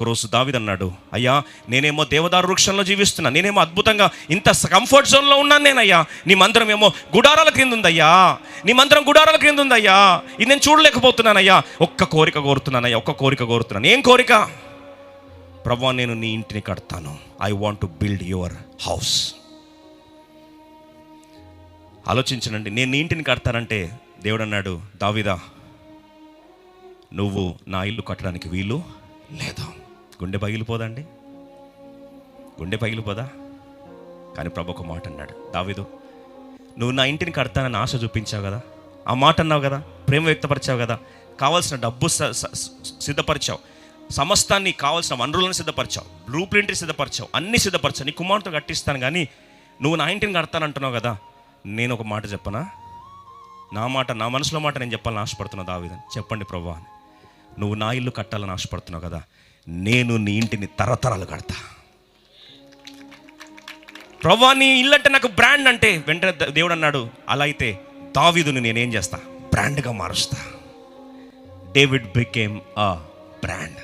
ఒకరోజు దావీదు అన్నాడు, అయ్యా నేనేమో దేవదారు వృక్షంలో జీవిస్తున్నా, నేనేమో అద్భుతంగా ఇంత కంఫర్ట్ జోన్లో ఉన్నాను నేనయ్యా, నీ మందిరం ఏమో గుడారాల క్రింద ఉందయ్యా, నీ మందిరం గుడారాల క్రింద ఉందయ్యా, ఇది నేను చూడలేకపోతున్నానయ్యా, ఒక్క కోరిక కోరుతున్నాను. ఏం కోరిక? ప్రభువా, నేను నీ ఇంటిని కడతాను. I want to build your house. ఆలోచించనండి, నేను నీ ఇంటిని కడతానంటే దేవుడు అన్నాడు, దావీదా నువ్వు నా ఇల్లు కట్టడానికి వీలు లేదు. గుండె పగిలిపోదండి? గుండె పగిలిపోదా? కానీ ప్రభు ఒక మాట అన్నాడు, దావీదు నువ్వు నా ఇంటిని కడతానని ఆశ చూపించావు కదా, ఆ మాట అన్నావు కదా, ప్రేమ వ్యక్తపరిచావు కదా, కావాల్సిన డబ్బు సిద్ధపరిచావు, సమస్తాన్ని కావాల్సిన వనరులను సిద్ధపరిచావు, బ్లూ ప్రింట్ సిద్ధపరిచావు, అన్నీ సిద్ధపరిచావు, నీ కుమార్తె కట్టిస్తాను, కానీ నువ్వు నా ఇంటిని కడతానంటున్నావు కదా. నేను ఒక మాట చెప్పనా? నా మనసులో మాట నేను చెప్పాలని ఆశపడుతున్నా దావీదని. చెప్పండి ప్రభువా, నువ్వు నా ఇల్లు కట్టాలని ఆశపడుతున్నావు కదా, నేను నీ ఇంటిని తరతరాలు కడతా. ప్రభువా, నీ ఇల్లు అంటే నాకు బ్రాండ్ అంటే, వెంటనే దేవుడు అన్నాడు, అలా అయితే దావీదుని నేనేం చేస్తా? బ్రాండ్గా మారుస్తా. David became a brand.